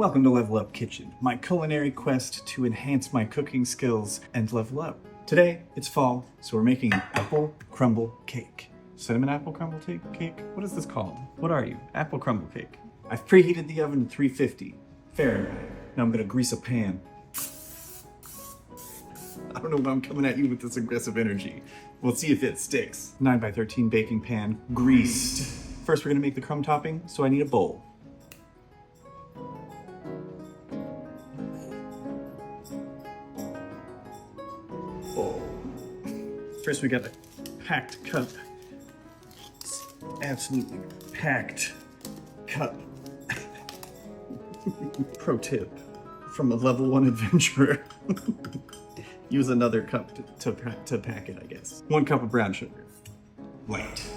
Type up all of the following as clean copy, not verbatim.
Welcome to Level Up Kitchen, my culinary quest to enhance my cooking skills and level up. Today, it's fall, so we're making an apple crumble cake. Cinnamon apple crumble cake? What is this called? What are you? Apple crumble cake. I've preheated the oven to 350 Fahrenheit. Now I'm gonna grease a pan. I don't know why I'm coming at you with this aggressive energy. We'll see if it sticks. 9x13 baking pan, greased. First, we're gonna make the crumb topping, so I need a bowl. First, we got a packed cup. It's absolutely packed cup. Pro tip from a level 1 adventurer. Use another cup to pack it, I guess. 1 cup of brown sugar. White.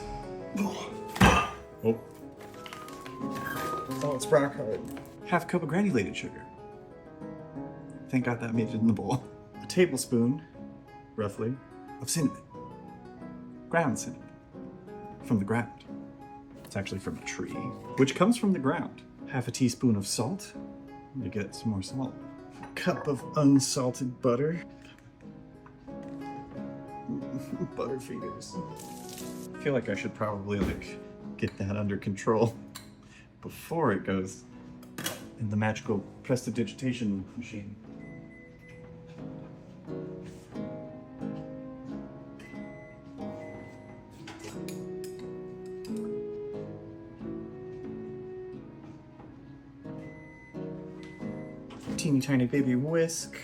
Oh, it's rock hard. Half cup of granulated sugar. Thank God that made it in the bowl. A tablespoon, roughly, of cinnamon. Ground cinnamon. From the ground. It's actually from a tree, which comes from the ground. Half a teaspoon of salt. To get some more salt. A cup of unsalted butter. Butter feeders. I feel like I should probably get that under control before it goes in the magical prestidigitation machine. Teeny tiny baby whisk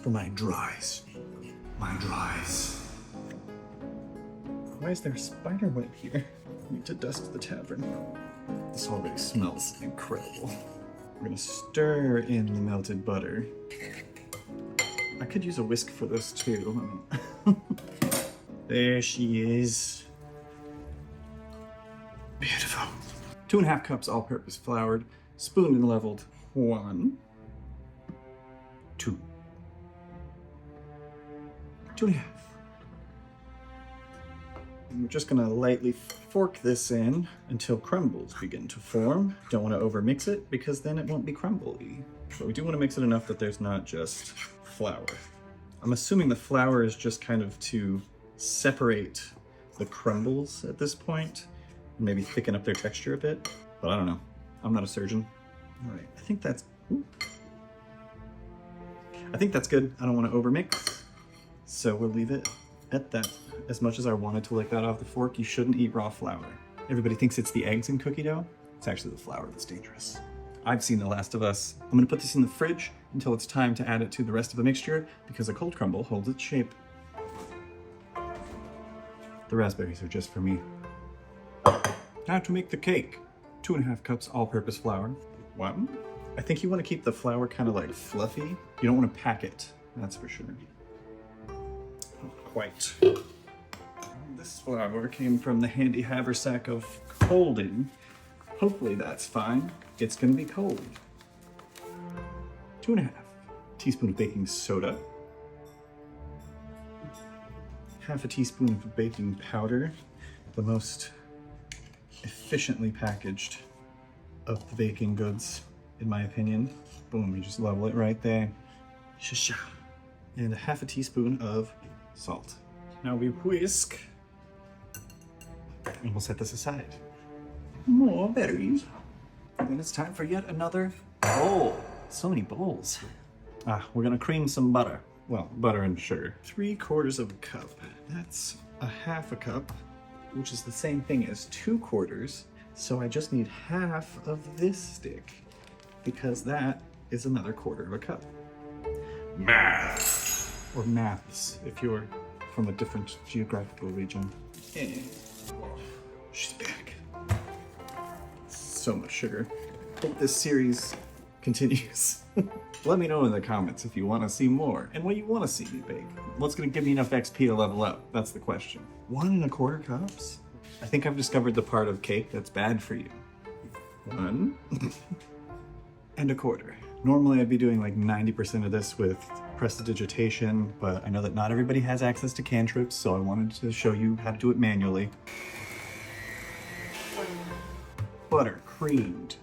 for my dries. My dries. Why is there a spider web here? I need to dust the tavern. This already smells incredible. We're gonna stir in the melted butter. I could use a whisk for this too. There she is. Beautiful. 2.5 cups all-purpose floured, spooned and leveled. 1, 2, 2.5. And we're just gonna lightly fork this in until crumbles begin to form. Don't want to overmix it because then it won't be crumbly. But we do want to mix it enough that there's not just flour. I'm assuming the flour is just kind of to separate the crumbles at this point, and maybe thicken up their texture a bit, but I don't know. I'm not a surgeon. All right, I think that's good. I don't want to overmix, so we'll leave it at that. As much as I wanted to lick that off the fork, you shouldn't eat raw flour. Everybody thinks it's the eggs in cookie dough. It's actually the flour that's dangerous. I've seen The Last of Us. I'm gonna put this in the fridge until it's time to add it to the rest of the mixture because a cold crumble holds its shape. The raspberries are just for me. Now to make the cake. 2.5 cups all-purpose flour. 1. I think you want to keep the flour kind of like fluffy. You don't want to pack it, that's for sure. Not quite. This flour came from the handy haversack of colding. Hopefully that's fine. It's gonna be cold. 2.5 teaspoon of baking soda. Half a teaspoon of baking powder. The most efficiently packaged of the baking goods, in my opinion. Boom, you just level it right there. Sha-sha. And half a teaspoon of salt. Now we whisk. And we'll set this aside. More berries. And then it's time for yet another bowl. So many bowls. We're gonna cream some butter. Well, butter and sugar. 3/4 of a cup. That's a half a cup, which is the same thing as 2/4. So I just need half of this stick because that is another 1/4 of a cup. Math. Or maths if you're from a different geographical region. And she's back. So much sugar. Hope this series continues. Let me know in the comments if you want to see more and what you want to see me bake. What's going to give me enough XP to level up? That's the question. 1 1/4 cups? I think I've discovered the part of cake that's bad for you. 1 1/4. Normally I'd be doing like 90% of this with prestidigitation, but I know that not everybody has access to cantrips, so I wanted to show you how to do it manually. Butter creamed.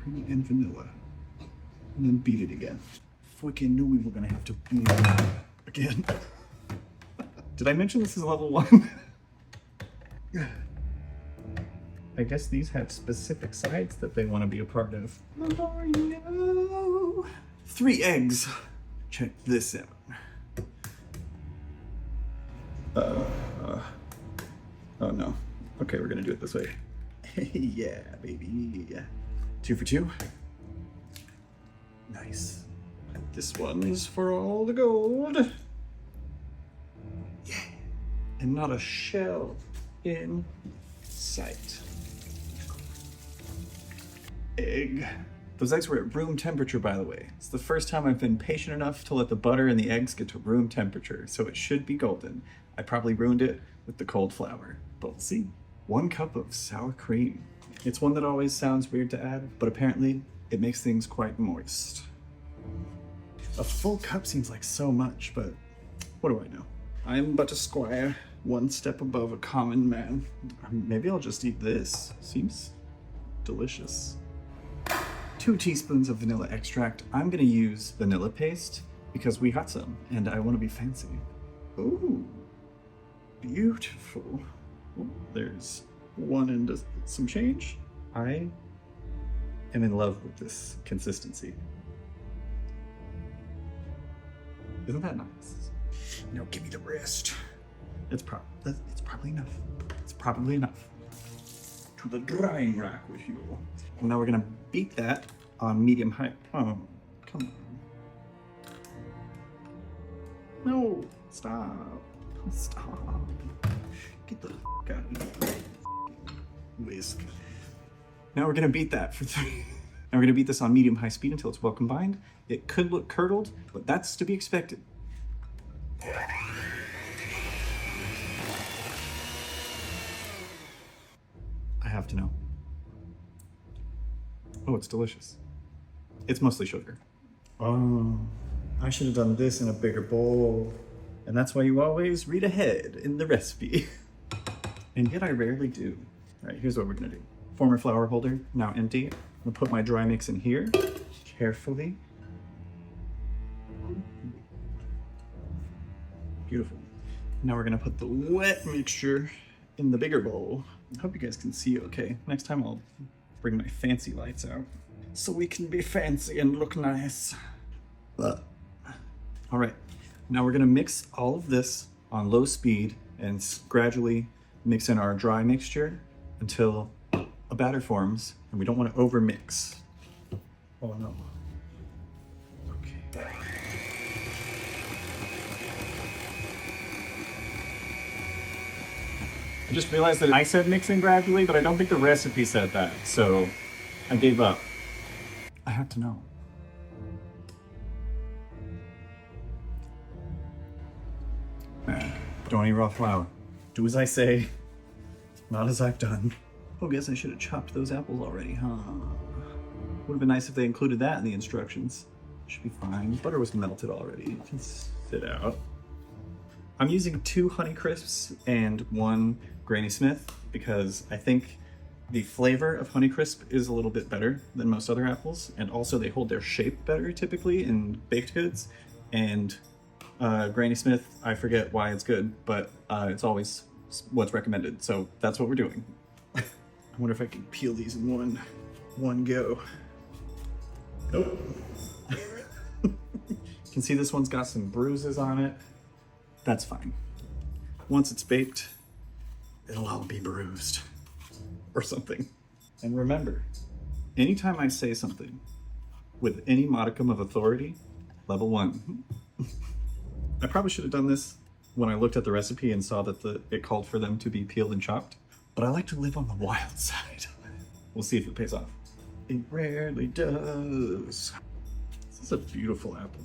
cream and vanilla. And then beat it again. Freaking knew we were gonna have to beat it again. Did I mention this is level 1? I guess these have specific sides that they want to be a part of. Oh, no. 3 eggs. Check this out. Oh no. Okay, we're gonna do it this way. Yeah, baby. 2 for 2. Nice. This one's for all the gold. Yeah. And not a shell in sight. Egg. Those eggs were at room temperature, by the way. It's the first time I've been patient enough to let the butter and the eggs get to room temperature, so it should be golden. I probably ruined it with the cold flour, but we'll see. 1 cup of sour cream. It's one that always sounds weird to add, but apparently it makes things quite moist. A full cup seems like so much, but what do I know? I am but a squire, 1 step above a common man. Maybe I'll just eat this. Seems delicious. 2 teaspoons of vanilla extract. I'm gonna use vanilla paste because we got some and I wanna be fancy. Ooh, beautiful. Ooh, there's 1 and some change. I am in love with this consistency. Isn't that nice? Now give me the rest. It's probably enough. It's probably enough. To the drying rack with you. And now we're gonna beat that on medium high. Oh, come on. No, stop. Stop. Get the out of here. Whisk. Now we're gonna beat that for 3. Now we're gonna beat this on medium-high speed until it's well combined. It could look curdled, but that's to be expected. I have to know. Oh, it's delicious. It's mostly sugar. Oh, I should have done this in a bigger bowl. And that's why you always read ahead in the recipe. And yet I rarely do. All right, here's what we're gonna do. Former flour holder, now empty. I'm gonna put my dry mix in here, carefully. Beautiful. Now we're gonna put the wet mixture in the bigger bowl. I hope you guys can see okay. Next time I'll bring my fancy lights out so we can be fancy and look nice. All right, now we're gonna mix all of this on low speed and gradually mix in our dry mixture until a batter forms, and we don't want to over mix. Oh no. Okay. I just realized that I said mixing gradually, but I don't think the recipe said that, so I gave up. I had to know. Don't eat raw flour. Do as I say, not as I've done. Oh, guess I should have chopped those apples already, huh? Would have been nice if they included that in the instructions. Should be fine. Butter was melted already. It can sit out. I'm using 2 Honey Crisps and 1 Granny Smith because I think the flavor of Honey Crisp is a little bit better than most other apples, and also they hold their shape better typically in baked goods. And Granny Smith, I forget why it's good, but it's always what's recommended, so that's what we're doing. I wonder if I can peel these in one go. Nope. You can see this one's got some bruises on it. That's fine. Once it's baked, it'll all be bruised or something. And remember, anytime I say something with any modicum of authority, level 1. I probably should have done this when I looked at the recipe and saw that it called for them to be peeled and chopped, but I like to live on the wild side. We'll see if it pays off. It rarely does. This is a beautiful apple.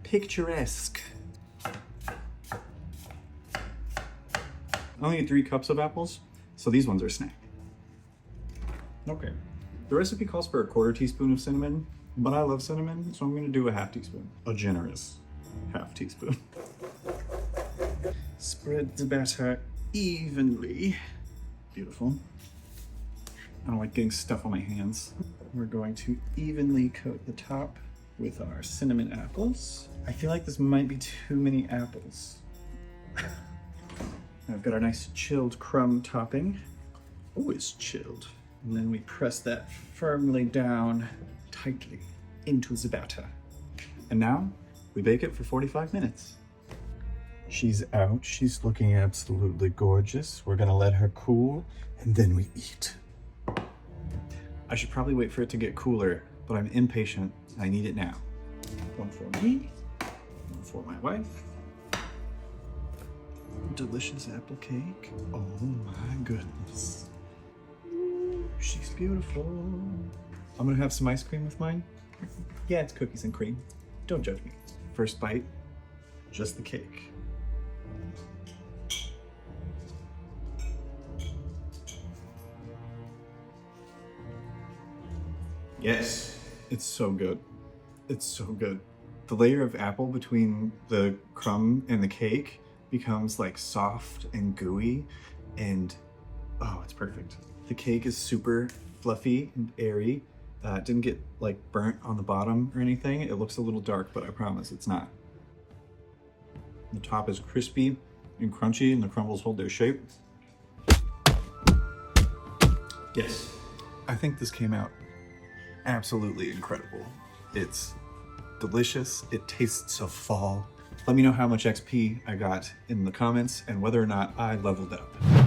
Picturesque. I only need 3 cups of apples, so these ones are snack. Okay. The recipe calls for a 1/4 teaspoon of cinnamon, but I love cinnamon, so I'm gonna do a 1/2 teaspoon. A generous 1/2 teaspoon. Spread the batter evenly. Beautiful. I don't like getting stuff on my hands. We're going to evenly coat the top with our cinnamon apples. I feel like this might be too many apples. I've got our nice chilled crumb topping. Always chilled. And then we press that firmly down tightly into the batter. And now we bake it for 45 minutes. She's out. She's looking absolutely gorgeous. We're gonna let her cool and then we eat. I should probably wait for it to get cooler, but I'm impatient. I need it now. One for me, one for my wife. Delicious apple cake. Oh my goodness. She's beautiful. I'm gonna have some ice cream with mine. Yeah, it's cookies and cream. Don't judge me. First bite, just the cake. Yes, it's so good. It's so good. The layer of apple between the crumb and the cake becomes like soft and gooey and oh, it's perfect. The cake is super fluffy and airy. It didn't get like burnt on the bottom or anything. It looks a little dark, but I promise it's not. The top is crispy and crunchy and the crumbles hold their shape. Yes, I think this came out absolutely incredible. It's delicious. It tastes of fall. Let me know how much XP I got in the comments and whether or not I leveled up.